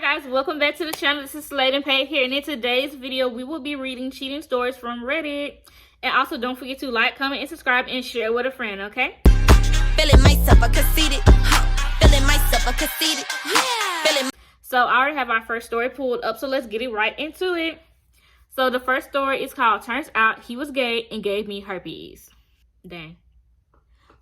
Hi guys, welcome back to the channel. This is Slade and Paige here, and in today's video we will be reading cheating stories from Reddit. And also don't forget to like, comment, and subscribe and share with a friend, okay? Feeling myself, I conceited. Feeling myself, I conceited. Yeah. So I already have our first story pulled up, so let's get it right into it. So the first story is called "Turns Out He Was Gay and Gave Me Herpes." Dang.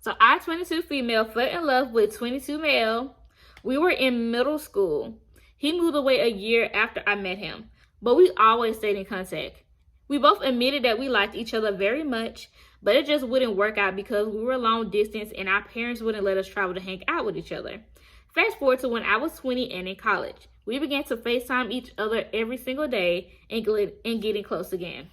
So I, 22 female, fell in love with 22 male. We were in middle school. He moved away a year after I met him, but we always stayed in contact. We both admitted that we liked each other very much, but it just wouldn't work out because we were long distance and our parents wouldn't let us travel to hang out with each other. Fast forward to when I was 20 and in college. We began to FaceTime each other every single day and getting close again.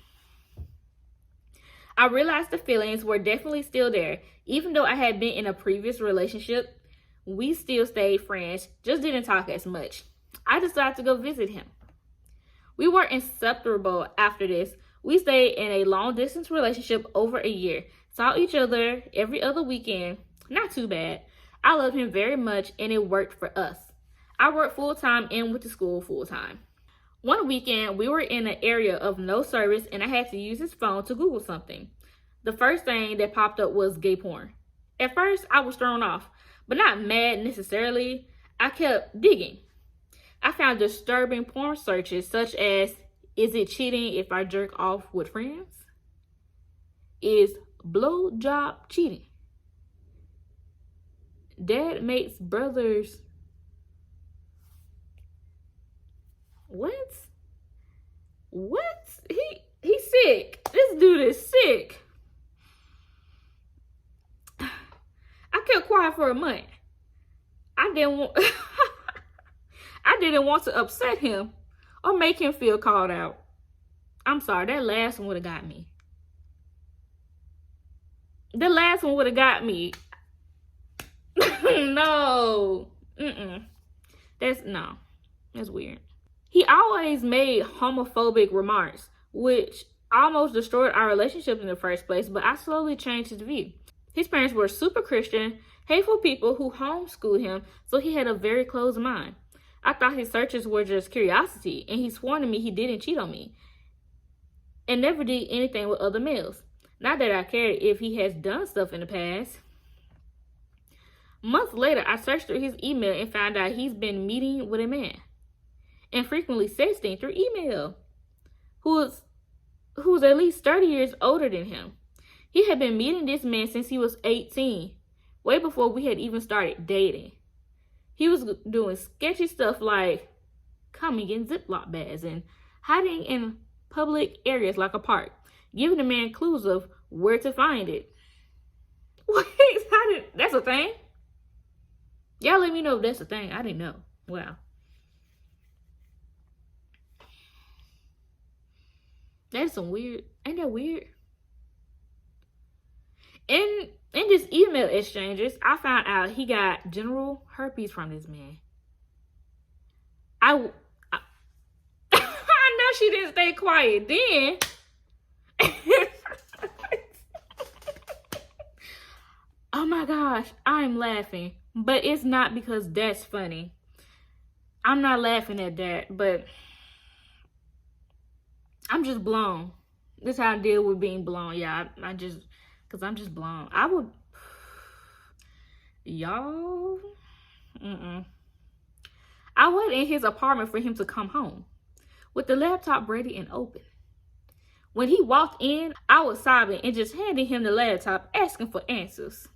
I realized the feelings were definitely still there. Even though I had been in a previous relationship, we still stayed friends, just didn't talk as much. I decided to go visit him. We were inseparable after this. We stayed in a long distance relationship over a year. Saw each other every other weekend. Not too bad. I love him very much and it worked for us. I worked full time and went to school full time. One weekend, we were in an area of no service and I had to use his phone to Google something. The first thing that popped up was gay porn. At first, I was thrown off, but not mad necessarily. I kept digging. I found disturbing porn searches such as, is it cheating if I jerk off with friends? Is blowjob cheating? Dad makes brothers. What? He's sick. This dude is sick. I kept quiet for a month. I didn't want to upset him or make him feel called out. I'm sorry, that last one would have got me. The last one would have got me. No. That's weird. He always made homophobic remarks, which almost destroyed our relationship in the first place, but I slowly changed his view. His parents were super Christian, hateful people who homeschooled him, so he had a very closed mind. I thought his searches were just curiosity, and he swore to me he didn't cheat on me and never did anything with other males. Not that I cared if he has done stuff in the past. Months later, I searched through his email and found out he's been meeting with a man and frequently sexting through email who's at least 30 years older than him. He had been meeting this man since he was 18, way before we had even started dating. He was doing sketchy stuff like coming in Ziploc bags and hiding in public areas like a park, giving the man clues of where to find it. Wait, that's a thing? Y'all let me know if that's a thing. I didn't know. Wow. That's some weird. Ain't that weird? In this email exchanges, I found out he got genital herpes from this man. I know she didn't stay quiet then. Oh my gosh, I'm laughing. But it's not because that's funny. I'm not laughing at that, but I'm just blown. This is how I deal with being blown. Yeah, because I'm just blown. Y'all. I went in his apartment for him to come home with the laptop ready and open. When he walked in, I was sobbing and just handing him the laptop, asking for answers.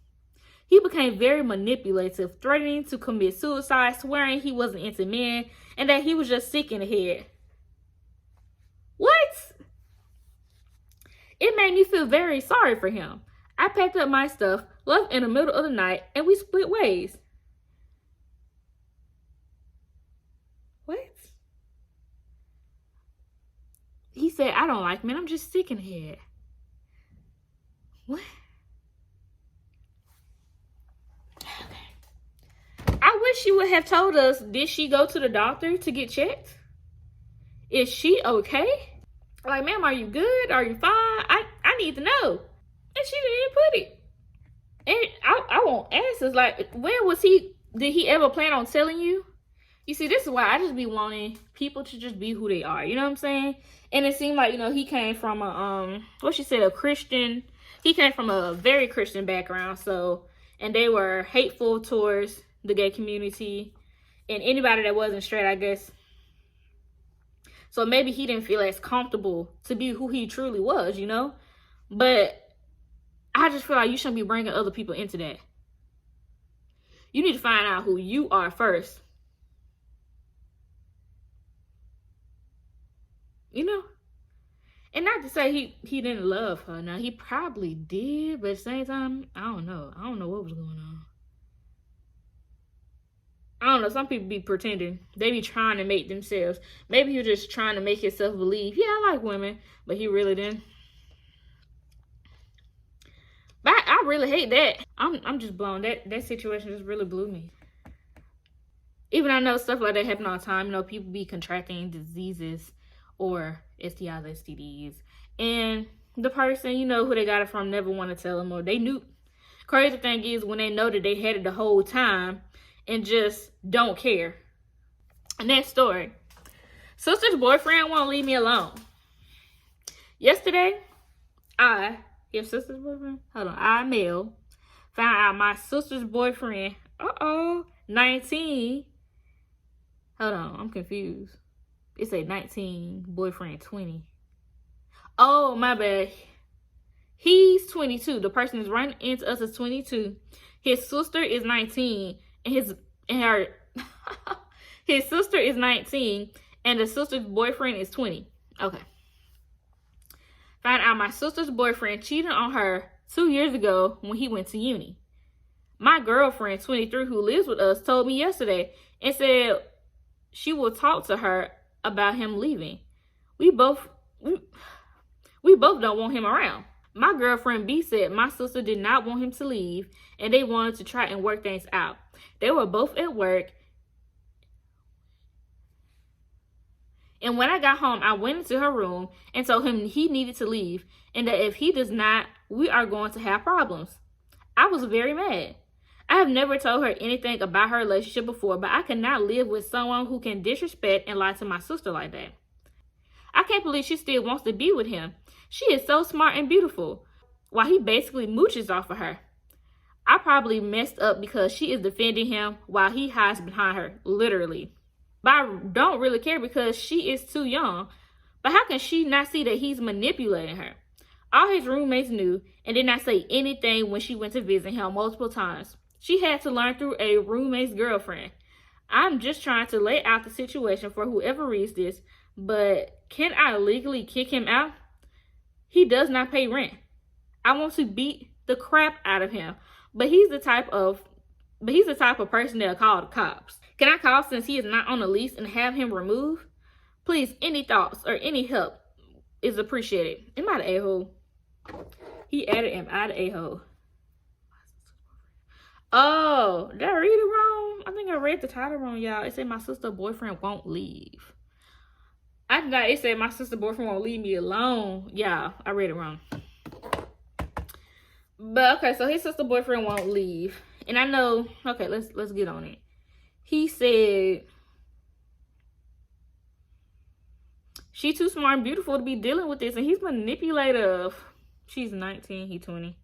He became very manipulative, threatening to commit suicide, swearing he wasn't into men and that he was just sick in the head. What? It made me feel very sorry for him. I packed up my stuff, left in the middle of the night, and we split ways. What? He said, I don't like men, I'm just sick in the head. What? Okay. I wish you would have told us, did she go to the doctor to get checked? Is she okay? Like, ma'am, are you good? Are you fine? I need to know. And she didn't put it. And I want answers. Like, when was he, did he ever plan on telling you? You see, this is why I just be wanting people to just be who they are. You know what I'm saying? And it seemed like, he came from a Christian. He came from a very Christian background. So, and they were hateful towards the gay community and anybody that wasn't straight, I guess. So maybe he didn't feel as comfortable to be who he truly was, But I just feel like you shouldn't be bringing other people into that. You need to find out who you are first. And not to say he didn't love her. Now, he probably did, but at the same time, I don't know. I don't know what was going on. I don't know. Some people be pretending. They be trying to make themselves. Maybe you're just trying to make yourself believe, yeah, I like women, but he really didn't. But I really hate that. I'm just blown. That situation just really blew me. Even I know stuff like that happen all the time. People be contracting diseases or STIs, STDs. And the person, who they got it from never want to tell them, or they knew. Crazy thing is when they know that they had it the whole time and just don't care. Next story. Sister's boyfriend won't leave me alone. Yesterday, your sister's boyfriend? Hold on. I, Mel, found out my sister's boyfriend, 19. Hold on, I'm confused. It's a 19, boyfriend 20. Oh, my bad. He's 22. The person is running into us is 22. His sister is 19, and his sister is 19, and the sister's boyfriend is 20. Okay. Found out my sister's boyfriend cheated on her 2 years ago when he went to uni. My girlfriend, 23, who lives with us, told me yesterday and said she will talk to her about him leaving. We both don't want him around. My girlfriend B said my sister did not want him to leave and they wanted to try and work things out. They were both at work. And when I got home, I went into her room and told him he needed to leave and that if he does not, we are going to have problems. I was very mad. I have never told her anything about her relationship before, but I cannot live with someone who can disrespect and lie to my sister like that. I can't believe she still wants to be with him. She is so smart and beautiful, while he basically mooches off of her. I probably messed up because she is defending him while he hides behind her, literally. But I don't really care because she is too young. But how can she not see that he's manipulating her? All his roommates knew and did not say anything when she went to visit him multiple times. She had to learn through a roommate's girlfriend. I'm just trying to lay out the situation for whoever reads this, but can I legally kick him out? He does not pay rent. I want to beat the crap out of him, but he's the type of person that'll call the cops. Can I call since he is not on the lease and have him removed? Please, any thoughts or any help is appreciated. Am I the a-hole? He added, am I the a-hole? Oh, did I read it wrong? I think I read the title wrong, y'all. It said my sister boyfriend won't leave. I thought it said my sister boyfriend won't leave me alone. Yeah, I read it wrong. But okay, so his sister boyfriend won't leave. And I know, okay, let's get on it. He said she too smart and beautiful to be dealing with this, and he's manipulative. She's 19, he 20.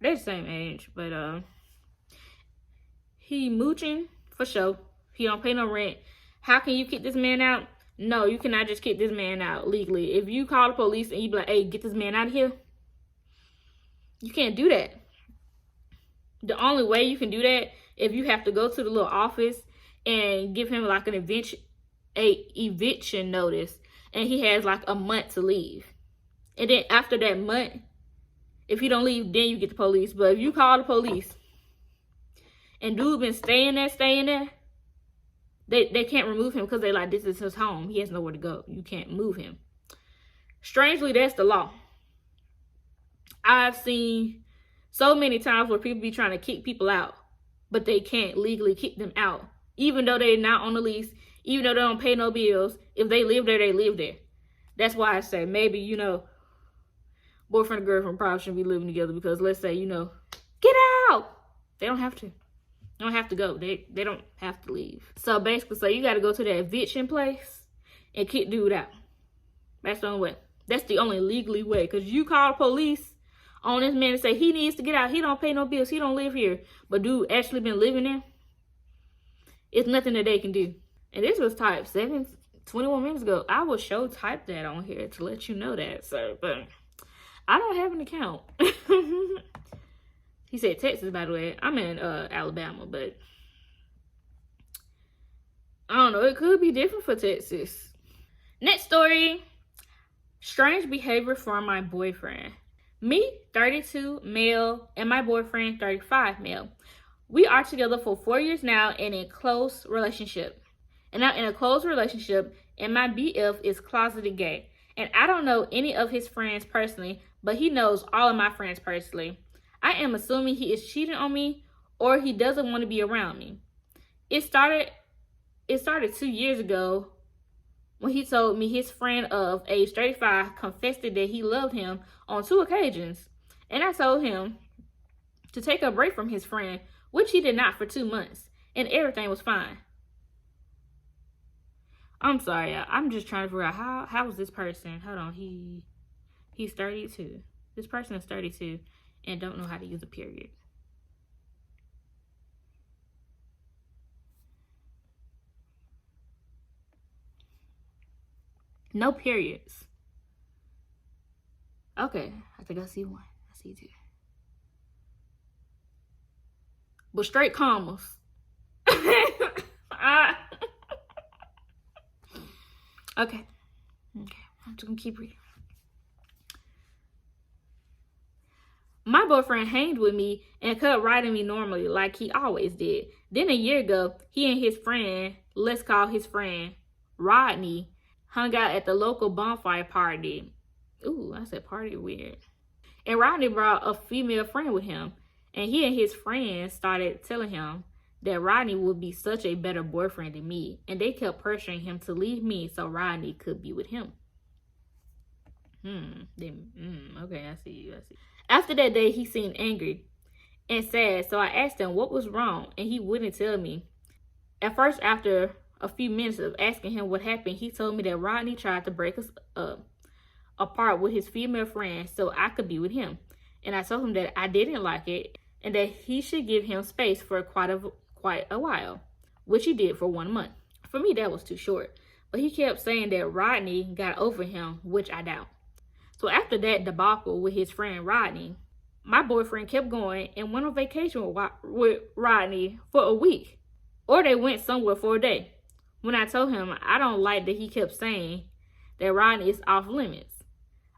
They're the same age, but he mooching for sure. He don't pay no rent. How can you kick this man out? No, you cannot just kick this man out legally. If you call the police and you be like, hey, get this man out of here, you can't do that. The only way you can do that if you have to go to the little office and give him like an eviction notice, and he has like a month to leave. And then after that month, if he don't leave, then you get the police. But if you call the police and dude been staying there, they can't remove him because they like, this is his home. He has nowhere to go. You can't move him. Strangely, that's the law. I've seen so many times where people be trying to kick people out, but they can't legally kick them out. Even though they're not on the lease, even though they don't pay no bills, if they live there, they live there. That's why I say maybe, boyfriend and girlfriend probably shouldn't be living together because let's say, get out. They don't have to. You don't have to go. They don't have to leave. So basically, so you got to go to the eviction place and kick dude out. That's the only way. That's the only legally way. Because you call the police on this man and say he needs to get out. He don't pay no bills. He don't live here. But dude actually been living there. It's nothing that they can do. And this was typed 21 minutes ago. I will show type that on here to let you know that, sir. But I don't have an account. He said Texas, by the way. I'm in Alabama, but I don't know. It could be different for Texas. Next story. Strange behavior from my boyfriend. Me, 32, male, and my boyfriend, 35, male. We are together for 4 years now and in a close relationship. And my BF is closeted gay. And I don't know any of his friends personally, but he knows all of my friends personally. I am assuming he is cheating on me or he doesn't want to be around me. It started 2 years ago when he told me his friend of age 35 confessed that he loved him on 2 occasions. And I told him to take a break from his friend, which he did not for 2 months. And everything was fine. I'm sorry, I'm just trying to figure out how is this person? Hold on, he's 32. This person is 32 and don't know how to use a period. No periods. Okay, I think I see one. I see 2. But straight commas. Okay, I'm just gonna keep reading. My boyfriend hanged with me and kept riding me normally like he always did. Then a year ago, he and his friend, let's call his friend Rodney, hung out at the local bonfire party. Ooh, I said party weird. And Rodney brought a female friend with him. And he and his friends started telling him that Rodney would be such a better boyfriend than me. And they kept pressuring him to leave me so Rodney could be with him. Okay, I see you. After that day, he seemed angry and sad. So I asked him what was wrong. And he wouldn't tell me. At first, after a few minutes of asking him what happened, he told me that Rodney tried to break us apart with his female friend so I could be with him. And I told him that I didn't like it and that he should give him space for quite a while, which he did for 1 month. For me, that was too short. But he kept saying that Rodney got over him, which I doubt. So after that debacle with his friend Rodney, my boyfriend kept going and went on vacation with Rodney for a week. Or they went somewhere for a day. When I told him I don't like that he kept saying that Rodney is off limits.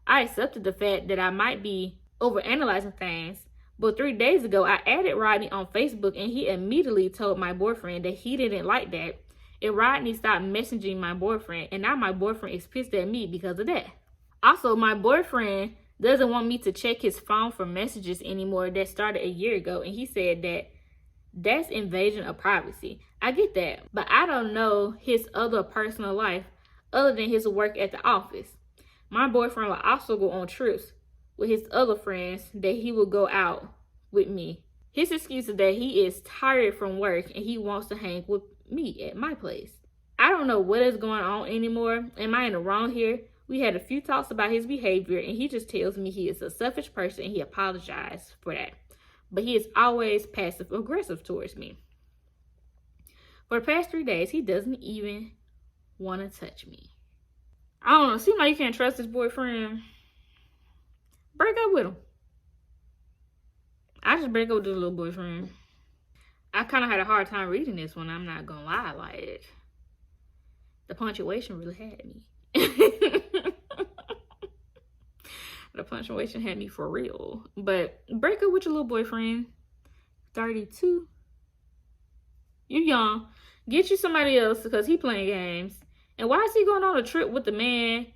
I accepted the fact that I might be overanalyzing things, but 3 days ago I added Rodney on Facebook and he immediately told my boyfriend that he didn't like that. And Rodney stopped messaging my boyfriend, and now my boyfriend is pissed at me because of that. Also, my boyfriend doesn't want me to check his phone for messages anymore. That started a year ago, and he said that that's invasion of privacy. I get that, but I don't know his other personal life other than his work at the office. My boyfriend will also go on trips with his other friends that he will go out with me. His excuse is that he is tired from work and he wants to hang with me at my place. I don't know what is going on anymore. Am I in the wrong here? We had a few talks about his behavior and he just tells me he is a selfish person and he apologized for that. But he is always passive aggressive towards me. For the past 3 days, he doesn't even want to touch me. I don't know. Seems like you can't trust his boyfriend. Break up with him. I just break up with this little boyfriend. I kind of had a hard time reading this one. I'm not gonna lie. Like, the punctuation really had me. The punctuation had me for real. But break up with your little boyfriend. 32. You young. Get you somebody else because he playing games. And why is he going on a trip with the man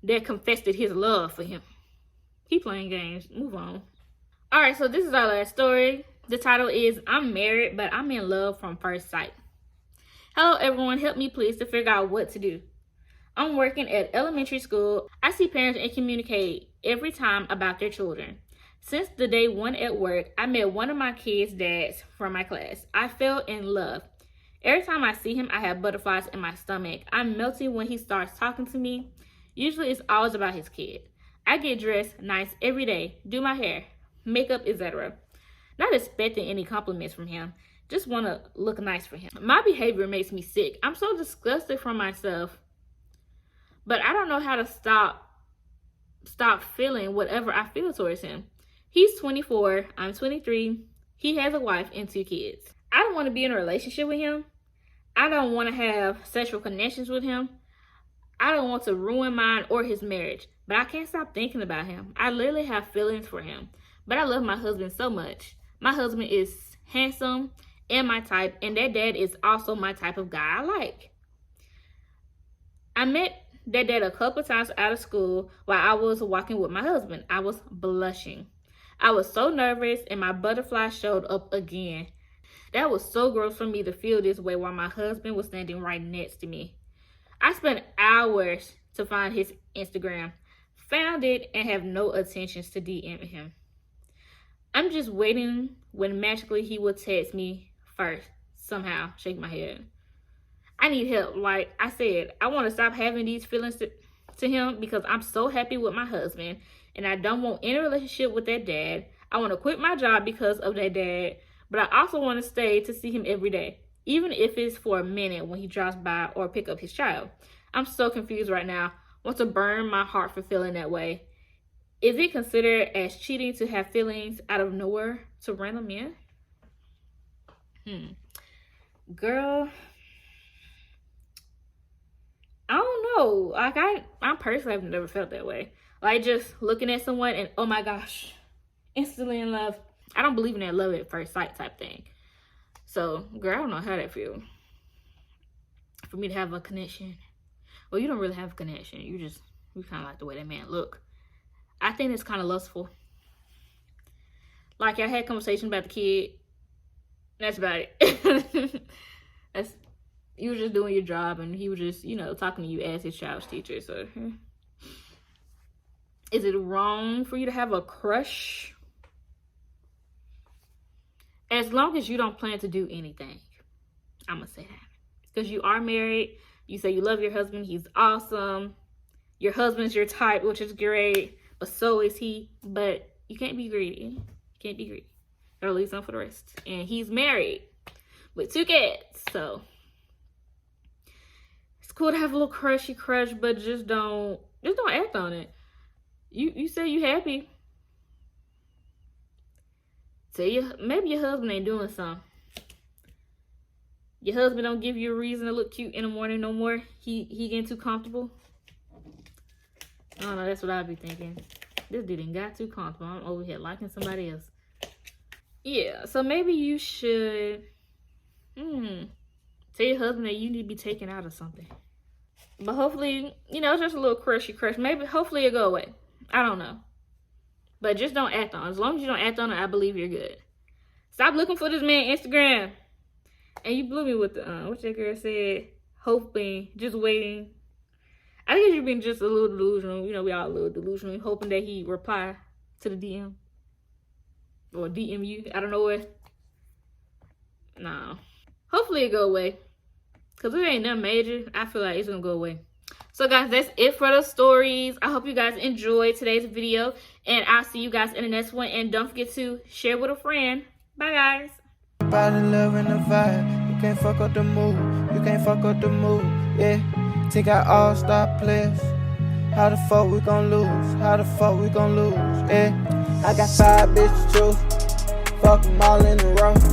that confessed his love for him? He playing games. Move on. All right, so this is our last story. The title is I'm Married, but I'm in Love from First Sight. Hello, everyone. Help me, please, to figure out what to do. I'm working at elementary school. I see parents and communicate every time about their children. Since the day one at work, I met one of my kids' dads from my class. I fell in love. Every time I see him, I have butterflies in my stomach. I'm melting when he starts talking to me. Usually it's always about his kid. I get dressed nice every day, do my hair, makeup, etc. Not expecting any compliments from him. Just want to look nice for him. My behavior makes me sick. I'm so disgusted from myself. But I don't know how to stop feeling whatever I feel towards him. He's 24, I'm 23. He has a wife and 2 kids. I don't want to be in a relationship with him. I don't want to have sexual connections with him. I don't want to ruin mine or his marriage. But I can't stop thinking about him. I literally have feelings for him. But I love my husband so much. My husband is handsome and my type. And that dad is also my type of guy I like. I met that dad a couple times out of school while I was walking with my husband. I was blushing. I was so nervous and my butterfly showed up again. That was so gross for me to feel this way while my husband was standing right next to me. I spent hours to find his Instagram, found it, and have no intentions to DM him. I'm just waiting when magically he will text me first. Somehow, shake my head. I need help. Like I said, I want to stop having these feelings to him because I'm so happy with my husband and I don't want any relationship with that dad. I want to quit my job because of that dad, but I also want to stay to see him every day, even if it's for a minute when he drops by or pick up his child. I'm so confused right now. Want to burn my heart for feeling that way. Is it considered as cheating to have feelings out of nowhere to random men? Girl, I don't know. Like I personally have never felt that way. Like just looking at someone and oh my gosh, instantly in love. I don't believe in that love at first sight type thing. So, girl, I don't know how that feels. For me to have a connection. Well, you don't really have a connection. You kind of like the way that man look. I think it's kind of lustful. Like, I had conversation about the kid. That's about it. You were just doing your job and he was just, talking to you as his child's teacher. So, is it wrong for you to have a crush? As long as you don't plan to do anything. I'm going to say that. Because you are married. You say you love your husband. He's awesome. Your husband's your type, which is great. But so is he. But you can't be greedy. You can't be greedy. Gotta leave some for the rest. And he's married with 2 kids. So it's cool to have a little crush, but just don't act on it. You say you happy. Maybe your husband ain't doing something. Your husband don't give you a reason to look cute in the morning no more. He getting too comfortable. I don't know, that's what I'd be thinking. This dude ain't got too comfortable. I'm over here liking somebody else. Yeah, so maybe you should tell your husband that you need to be taken out or something. But hopefully, it's just a little crush. Maybe, hopefully it'll go away. I don't know. But just don't act on it. As long as you don't act on it, I believe you're good. Stop looking for this man Instagram. And you blew me with the, what that girl said, hoping, just waiting. I think you've been just a little delusional. We all a little delusional. Hoping that he reply to the DM. Or DM you. I don't know what. No. Hopefully it go away. Because if it ain't nothing major, I feel like it's going to go away. So guys, that's it for the stories. I hope you guys enjoyed today's video. And I'll see you guys in the next one. And don't forget to share with a friend. Bye guys. Body love and the vibe. You can't fuck up the mood. You can't fuck up the mood. Yeah. Think I all-star players. How the fuck we gon' lose? How the fuck we gon' lose? Yeah. I got 5 bitches to choose. Fuck them all in a row.